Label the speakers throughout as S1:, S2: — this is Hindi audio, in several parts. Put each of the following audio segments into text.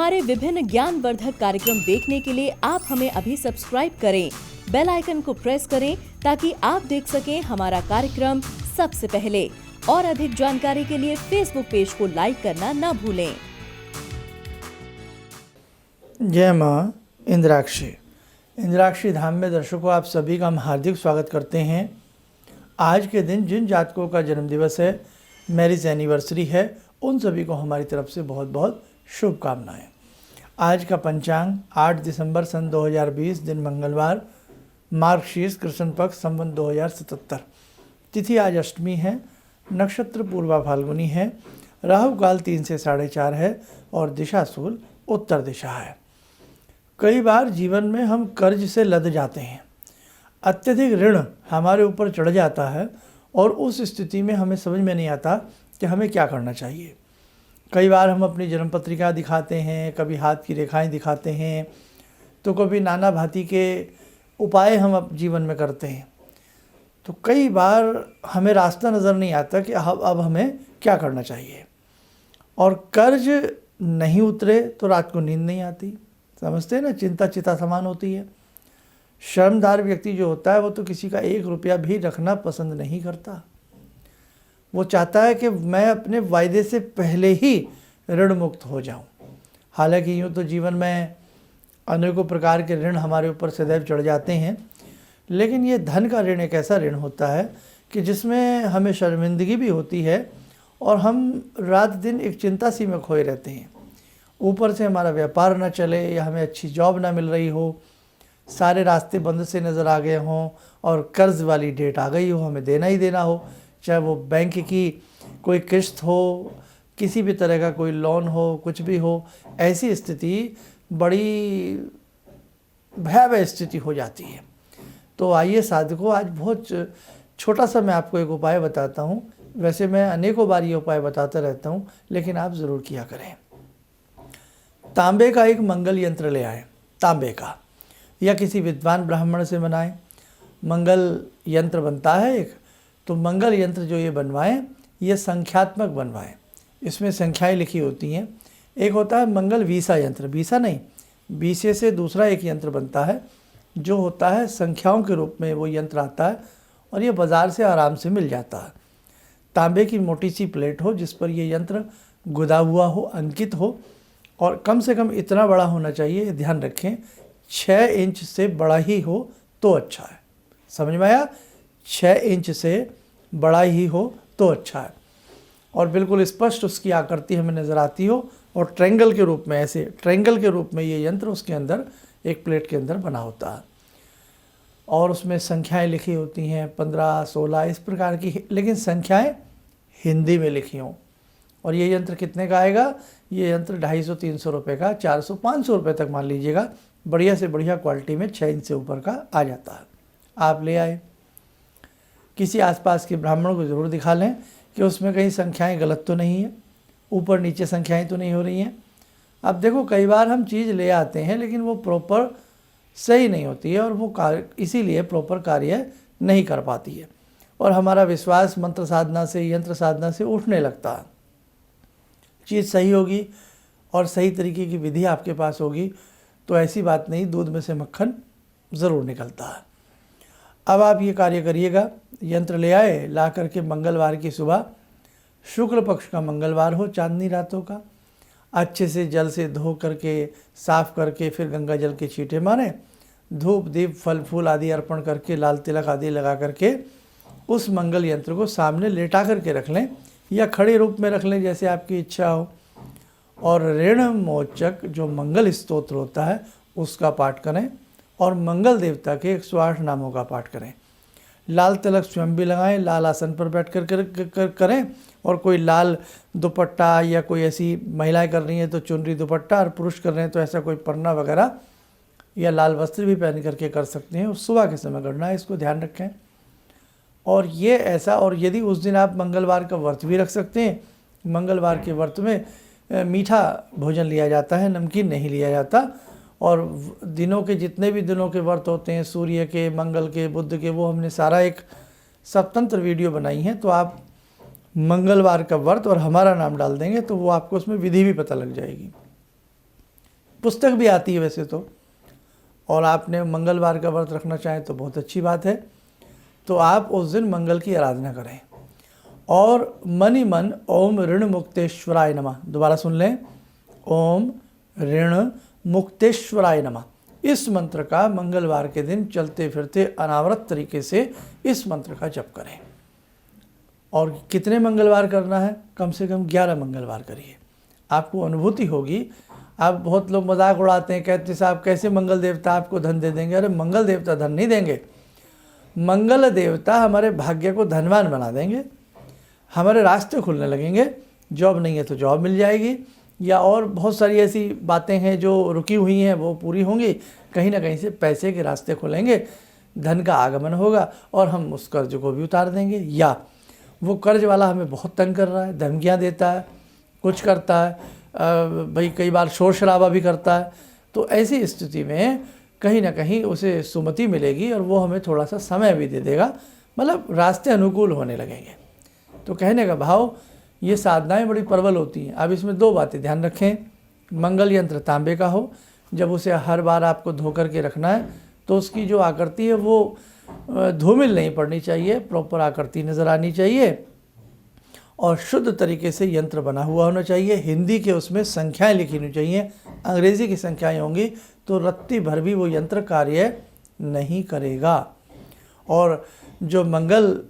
S1: हमारे विभिन्न ज्ञानवर्धक कार्यक्रम देखने के लिए आप हमें अभी सब्सक्राइब करें, बेल आइकन को प्रेस करें ताकि आप देख सकें हमारा कार्यक्रम सबसे पहले। और अधिक जानकारी के लिए फेसबुक पेज को लाइक करना न भूलें।
S2: जय माँ इंद्राक्षी धाम में दर्शकों आप सभी का हम हार्दिक स्वागत करते हैं। आज के दिन जिन जातकों का जन्मदिवस है, मैरिज एनिवर्सरी है, उन सभी को हमारी तरफ से बहुत बहुत शुभकामनाएं। आज का पंचांग 8 दिसंबर सन 2020, दिन मंगलवार, मार्गशीर्ष कृष्ण पक्ष, संवत 2077। तिथि आज अष्टमी है, नक्षत्र पूर्वा फाल्गुनी है, राहु काल 3 से 4:30 है और दिशा सूल उत्तर दिशा है। कई बार जीवन में हम कर्ज से लद जाते हैं, अत्यधिक ऋण हमारे ऊपर चढ़ जाता है और उस स्थिति में हमें समझ में नहीं आता कि हमें क्या करना चाहिए। कई बार हम अपनी जन्म पत्रिका दिखाते हैं, कभी हाथ की रेखाएं दिखाते हैं, तो कभी नाना भांति के उपाय हम अब जीवन में करते हैं। तो कई बार हमें रास्ता नज़र नहीं आता कि अब हमें क्या करना चाहिए। और कर्ज नहीं उतरे तो रात को नींद नहीं आती, समझते हैं ना, चिंता चिता समान होती है। शर्मदार व्यक्ति जो होता है वो तो किसी का 1 रुपया भी रखना पसंद नहीं करता। वो चाहता है कि मैं अपने वायदे से पहले ही ऋण मुक्त हो जाऊं। हालांकि यूँ तो जीवन में अनेकों प्रकार के ऋण हमारे ऊपर सदैव चढ़ जाते हैं, लेकिन ये धन का ऋण एक ऐसा ऋण होता है कि जिसमें हमें शर्मिंदगी भी होती है और हम रात दिन एक चिंता सी में खोए रहते हैं। ऊपर से हमारा व्यापार ना चले या हमें अच्छी जॉब ना मिल रही हो, सारे रास्ते बंद से नज़र आ गए हों और कर्ज़ वाली डेट आ गई हो, हमें देना ही देना हो, चाहे वो बैंक की कोई किस्त हो, किसी भी तरह का कोई लोन हो, कुछ भी हो। ऐसी स्थिति बड़ी भयावह स्थिति हो जाती है। तो आइए साधकों, आज बहुत छोटा सा मैं आपको एक उपाय बताता हूँ। वैसे मैं अनेकों बार ये उपाय बताता रहता हूँ, लेकिन आप ज़रूर किया करें। तांबे का एक मंगल यंत्र ले आए, तांबे का, या किसी विद्वान ब्राह्मण से बनाएं। मंगल यंत्र बनता है एक, तो मंगल यंत्र जो ये बनवाएं, ये संख्यात्मक बनवाएं। इसमें संख्याएं लिखी होती हैं। एक होता है मंगल वीसा यंत्र, बीसा नहीं, बीसे से दूसरा एक यंत्र बनता है जो होता है संख्याओं के रूप में। वो यंत्र आता है और ये बाज़ार से आराम से मिल जाता है। तांबे की मोटी सी प्लेट हो जिस पर ये यंत्र गुदा हुआ हो, अंकित हो, और कम से कम इतना बड़ा होना चाहिए, ध्यान रखें, 6 इंच से बड़ा ही हो तो अच्छा है। समझ में आया? 6 इंच से बड़ा ही हो तो अच्छा है। और बिल्कुल स्पष्ट उसकी आकृति हमें नज़र आती हो और ट्रायंगल के रूप में, ऐसे ट्रायंगल के रूप में ये यंत्र उसके अंदर, एक प्लेट के अंदर बना होता है। और उसमें संख्याएं लिखी होती हैं, 15, 16 इस प्रकार की, लेकिन संख्याएं हिंदी में लिखी हों। और ये यंत्र कितने का आएगा? ये यंत्र 250-300 रुपये का, 400-500 रुपये तक मान लीजिएगा, बढ़िया से बढ़िया क्वालिटी में 6 इंच से ऊपर का आ जाता है। आप ले आए, किसी आसपास के ब्राह्मण को ज़रूर दिखा लें कि उसमें कहीं संख्याएं गलत तो नहीं है, ऊपर नीचे संख्याएं तो नहीं हो रही हैं। अब देखो, कई बार हम चीज़ ले आते हैं लेकिन वो प्रॉपर सही नहीं होती है और वो कार्य इसीलिए प्रॉपर कार्य नहीं कर पाती है और हमारा विश्वास मंत्र साधना से, यंत्र साधना से उठने लगता है। चीज़ सही होगी और सही तरीके की विधि आपके पास होगी तो ऐसी बात नहीं, दूध में से मक्खन ज़रूर निकलता है। अब आप ये कार्य करिएगा, यंत्र ले आए, ला करके मंगलवार की सुबह, शुक्ल पक्ष का मंगलवार हो, चांदनी रातों का, अच्छे से जल से धो करके, साफ़ करके, फिर गंगा जल के छींटे मारें, धूप दीप फल फूल आदि अर्पण करके, लाल तिलक आदि लगा करके उस मंगल यंत्र को सामने लेटा करके रख लें या खड़े रूप में रख लें, जैसे आपकी इच्छा हो। और ऋण मोचक जो मंगल स्तोत्र होता है उसका पाठ करें और मंगल देवता के 108 नामों का पाठ करें। लाल तिलक स्वयं भी लगाएं, लाल आसन पर बैठ कर करें, और कोई लाल दुपट्टा या कोई ऐसी महिलाएं कर रही हैं तो चुनरी दुपट्टा, और पुरुष कर रहे हैं तो ऐसा कोई पन्ना वगैरह या लाल वस्त्र भी पहन करके कर सकते हैं। उस सुबह के समय करना है, इसको ध्यान रखें। और ये ऐसा, और यदि उस दिन आप मंगलवार का व्रत भी रख सकते हैं। मंगलवार के व्रत में मीठा भोजन लिया जाता है, नमकीन नहीं लिया जाता। और दिनों के जितने भी दिनों के व्रत होते हैं, सूर्य के, मंगल के, बुध के, वो हमने सारा एक स्वतंत्र वीडियो बनाई है। तो आप मंगलवार का व्रत और हमारा नाम डाल देंगे तो वो आपको उसमें विधि भी पता लग जाएगी। पुस्तक भी आती है वैसे तो, और आपने मंगलवार का व्रत रखना चाहें तो बहुत अच्छी बात है। तो आप उस दिन मंगल की आराधना करें और मन ही मन ओम ऋण मुक्तेश्वराय नमः, दोबारा सुन लें, ओम ऋण मुक्तेश्वराय नमः, इस मंत्र का मंगलवार के दिन चलते फिरते अनावरत तरीके से इस मंत्र का जप करें। और कितने मंगलवार करना है? कम से कम 11 मंगलवार करिए, आपको अनुभूति होगी। आप बहुत लोग मजाक उड़ाते हैं, कहते साहब कैसे मंगल देवता आपको धन दे देंगे? अरे मंगल देवता धन नहीं देंगे, मंगल देवता हमारे भाग्य को धनवान बना देंगे, हमारे रास्ते खुलने लगेंगे, जॉब नहीं है तो जॉब मिल जाएगी, या और बहुत सारी ऐसी बातें हैं जो रुकी हुई हैं वो पूरी होंगी, कहीं ना कहीं से पैसे के रास्ते खुलेंगे, धन का आगमन होगा और हम उस कर्ज को भी उतार देंगे। या वो कर्ज वाला हमें बहुत तंग कर रहा है, धमकियाँ देता है, कुछ करता है, भाई कई बार शोर शराबा भी करता है, तो ऐसी स्थिति में कहीं ना कहीं उसे सुमति मिलेगी और वो हमें थोड़ा सा समय भी दे देगा, मतलब रास्ते अनुकूल होने लगेंगे। तो कहने का भाव, ये साधनाएं बड़ी प्रबल होती हैं। अब इसमें 2 बातें ध्यान रखें, मंगल यंत्र तांबे का हो, जब उसे हर बार आपको धो करके रखना है तो उसकी जो आकृति है वो धूमिल नहीं पड़नी चाहिए, प्रॉपर आकृति नज़र आनी चाहिए और शुद्ध तरीके से यंत्र बना हुआ होना चाहिए। हिंदी के उसमें संख्याएं लिखी होनी चाहिए, अंग्रेज़ी की संख्याएं होंगी तो रत्ती भर भी वो यंत्र कार्य नहीं करेगा। और जो मंगल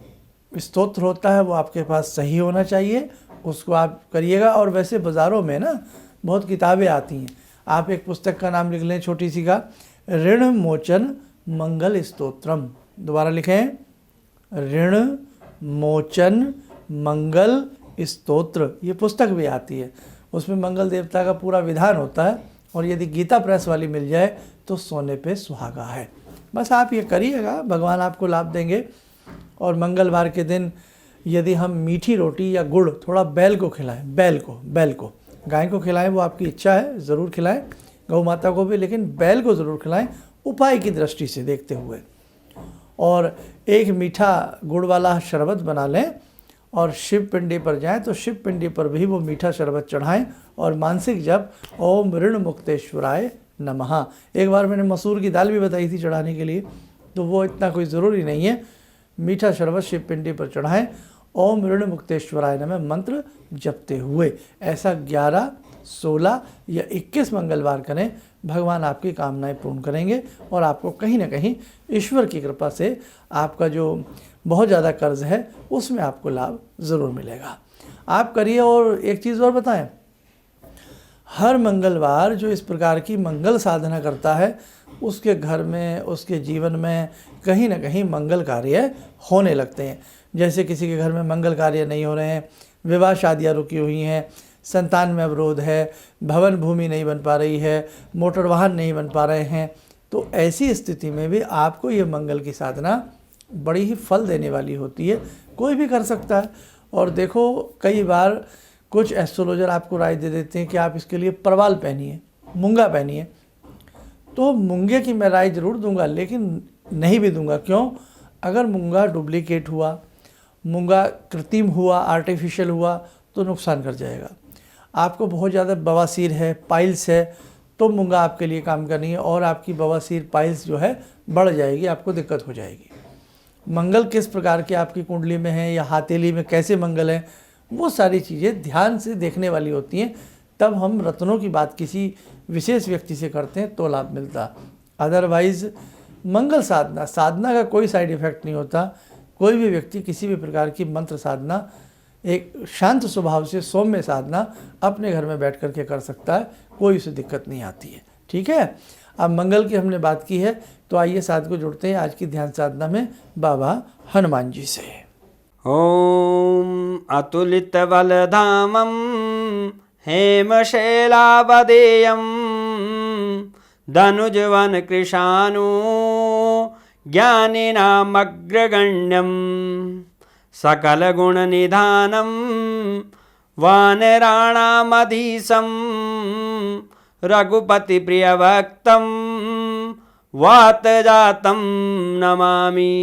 S2: स्तोत्र होता है वो आपके पास सही होना चाहिए, उसको आप करिएगा। और वैसे बाज़ारों में ना बहुत किताबें आती हैं, आप एक पुस्तक का नाम लिख लें छोटी सी का, ऋण मोचन मंगल स्तोत्रम, दोबारा लिखें, ऋण मोचन मंगल स्तोत्र, ये पुस्तक भी आती है, उसमें मंगल देवता का पूरा विधान होता है। और यदि गीता प्रेस वाली मिल जाए तो सोने पे सुहागा है। बस आप ये करिएगा, भगवान आपको लाभ देंगे। और मंगलवार के दिन यदि हम मीठी रोटी या गुड़ थोड़ा बैल को खिलाएं, बैल को गाय को खिलाएं, वो आपकी इच्छा है, ज़रूर खिलाएं, गौ माता को भी, लेकिन बैल को ज़रूर खिलाएं उपाय की दृष्टि से देखते हुए। और एक मीठा गुड़ वाला शरबत बना लें और शिव पिंडी पर जाएं तो शिव पिंडी पर भी वो मीठा शरबत चढ़ाएं और मानसिक जप ओम ऋण मुक्तेश्वराय नमः। एक बार मैंने मसूर की दाल भी बताई थी चढ़ाने के लिए, तो वो इतना कोई ज़रूरी नहीं है, मीठा शरबत शिव पिंडी पर चढ़ाएं, ओम ऋण मुक्तेश्वराय नमः मंत्र जपते हुए। ऐसा 11, 16 या 21 मंगलवार करें, भगवान आपकी कामनाएं पूर्ण करेंगे और आपको कहीं ना कहीं ईश्वर की कृपा से आपका जो बहुत ज़्यादा कर्ज है उसमें आपको लाभ ज़रूर मिलेगा। आप करिए। और एक चीज़ और बताएं, हर मंगलवार जो इस प्रकार की मंगल साधना करता है उसके घर में, उसके जीवन में कहीं ना कहीं मंगल कार्य होने लगते हैं। जैसे किसी के घर में मंगल कार्य नहीं हो रहे हैं, विवाह शादियाँ रुकी हुई हैं, संतान में अवरोध है, भवन भूमि नहीं बन पा रही है, मोटर वाहन नहीं बन पा रहे हैं, तो ऐसी स्थिति में भी आपको ये मंगल की साधना बड़ी ही फल देने वाली होती है, कोई भी कर सकता है। और देखो कई बार कुछ एस्ट्रोलॉजर आपको राय दे देते हैं कि आप इसके लिए परवाल पहनिए, मूंगा पहनिए, तो मूंगे की मैं राय ज़रूर दूंगा, लेकिन नहीं भी दूंगा। क्यों? अगर मूंगा डुप्लीकेट हुआ, मूंगा कृत्रिम हुआ, आर्टिफिशियल हुआ तो नुकसान कर जाएगा। आपको बहुत ज़्यादा बवासीर है, पाइल्स है, तो मूंगा आपके लिए काम करनी है और आपकी बवासीर पाइल्स जो है बढ़ जाएगी, आपको दिक्कत हो जाएगी। मंगल किस प्रकार के आपकी कुंडली में है या हाथेली में कैसे मंगल है, वो सारी चीज़ें ध्यान से देखने वाली होती हैं। तब हम रत्नों की बात किसी विशेष व्यक्ति से करते हैं तो लाभ मिलता। अदरवाइज़ मंगल साधना का कोई साइड इफ़ेक्ट नहीं होता। कोई भी व्यक्ति किसी भी प्रकार की मंत्र साधना, एक शांत स्वभाव से सौम्य साधना अपने घर में बैठ करके कर सकता है, कोई उसे दिक्कत नहीं आती है। ठीक है, अब मंगल की हमने बात की है, तो आइए साथ को जुड़ते हैं आज की ध्यान साधना में बाबा हनुमान जी से।
S3: ओम अतुलित बलधामं हेमशैलावदेयं धनुजवन कृशानु ज्ञानिनामग्रगण्यं सकलगुणनिधानं वानराणामधीशं रघुपतिप्रियभक्तं वातजातं नमामि।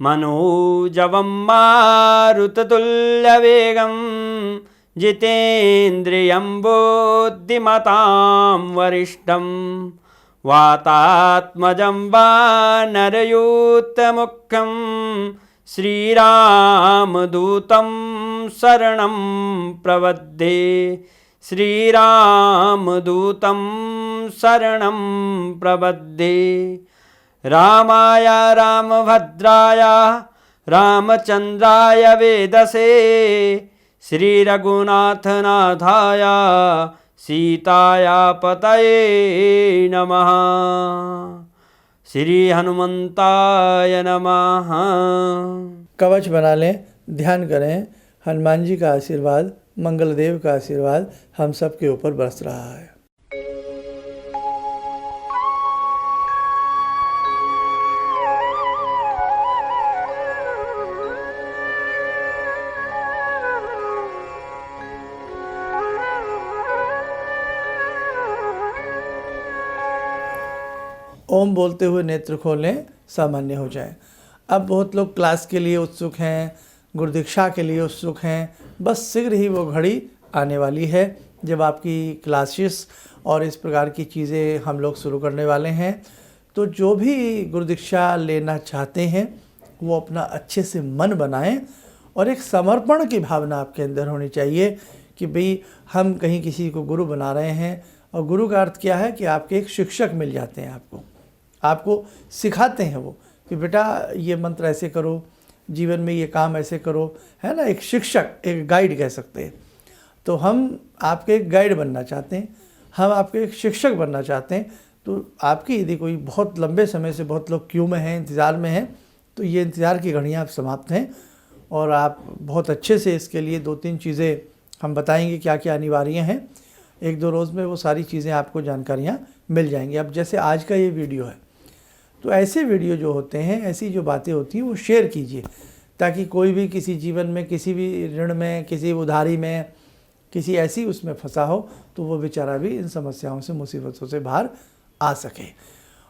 S3: मनोजवं मारुततुल्यवेगं जितेन्द्रियं बुद्धिमतां वरिष्ठं वातात्मजं वानरयूतमुख्यं श्रीरामदूतं शरणं प्रपद्ये श्रीरामदूतं शरणं प्रपद्ये। रामाय रामभद्राय रामचन्द्राय वेदसे श्रीरघुनाथनाथाय सीताया पतये नमः। श्री हनुमंताय नमः।
S2: कवच बना लें, ध्यान करें, हनुमान जी का आशीर्वाद, मंगलदेव का आशीर्वाद हम सब के ऊपर बरस रहा है। ओम बोलते हुए नेत्र खोलें, सामान्य हो जाए। अब बहुत लोग क्लास के लिए उत्सुक हैं, गुरुदीक्षा के लिए उत्सुक हैं। बस शीघ्र ही वो घड़ी आने वाली है जब आपकी क्लासेस और इस प्रकार की चीज़ें हम लोग शुरू करने वाले हैं। तो जो भी गुरुदीक्षा लेना चाहते हैं वो अपना अच्छे से मन बनाएं और एक समर्पण की भावना आपके अंदर होनी चाहिए कि भाई हम कहीं किसी को गुरु बना रहे हैं। और गुरु का अर्थ क्या है कि आपके एक शिक्षक मिल जाते हैं, आपको सिखाते हैं वो कि बेटा ये मंत्र ऐसे करो, जीवन में ये काम ऐसे करो, है ना। एक शिक्षक, एक गाइड कह सकते हैं। तो हम आपके एक गाइड बनना चाहते हैं, हम आपके एक शिक्षक बनना चाहते हैं। तो आपकी यदि कोई बहुत लंबे समय से बहुत लोग क्यू में हैं, इंतज़ार में हैं, तो ये इंतज़ार की घड़ियाँ आप समाप्त हैं और आप बहुत अच्छे से इसके लिए 2-3 चीज़ें हम बताएंगे क्या क्या अनिवार्य हैं। 1-2 रोज़ में वो सारी चीज़ें आपको जानकारियाँ मिल जाएंगी। अब जैसे आज का ये वीडियो है, तो ऐसे वीडियो जो होते हैं, ऐसी जो बातें होती हैं वो शेयर कीजिए ताकि कोई भी किसी जीवन में, किसी भी ऋण में, किसी उधारी में, किसी ऐसी उसमें फंसा हो तो वो बेचारा भी इन समस्याओं से, मुसीबतों से बाहर आ सके।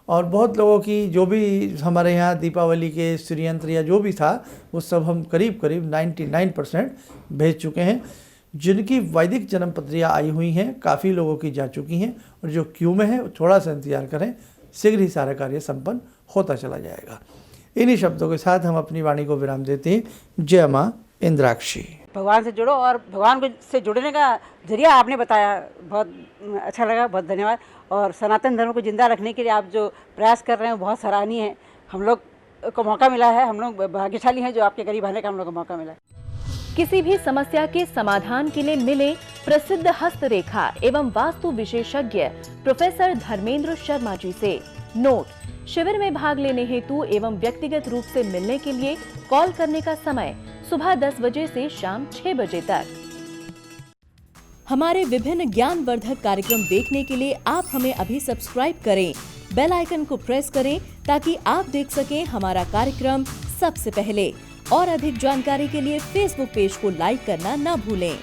S2: और बहुत लोगों की जो भी हमारे यहाँ दीपावली के श्रीयंत्र या जो भी था वो सब हम करीब 99% भेज चुके हैं। जिनकी वैदिक जन्म पत्रियाँ आई हुई हैं काफ़ी लोगों की जा चुकी हैं और जो क्यू में है थोड़ा सा इंतजार करें, शीघ्र ही सारा कार्य संपन्न होता चला जाएगा। इन्हीं शब्दों के साथ हम अपनी वाणी को विराम देते हैं। जय माँ इंद्राक्षी।
S4: भगवान से जुड़ो और भगवान को से जुड़ने का जरिया आपने बताया, बहुत अच्छा लगा, बहुत धन्यवाद। और सनातन धर्म को जिंदा रखने के लिए आप जो प्रयास कर रहे हैं बहुत सराहनीय है। हम लोग को मौका मिला है, हम लोग भाग्यशाली हैं जो आपके करीब आने का हम लोग को मौका मिला है।
S1: किसी भी समस्या के समाधान के लिए मिले प्रसिद्ध हस्तरेखा एवं वास्तु विशेषज्ञ प्रोफेसर धर्मेंद्र शर्मा जी से। नोट: शिविर में भाग लेने हेतु एवं व्यक्तिगत रूप से मिलने के लिए कॉल करने का समय सुबह 10 बजे से शाम 6 बजे तक। हमारे विभिन्न ज्ञानवर्धक कार्यक्रम देखने के लिए आप हमें अभी सब्सक्राइब करें, बेल आइकन को प्रेस करें ताकि आप देख सकें हमारा कार्यक्रम सबसे पहले। और अधिक जानकारी के लिए फेसबुक पेज को लाइक करना न भूलें।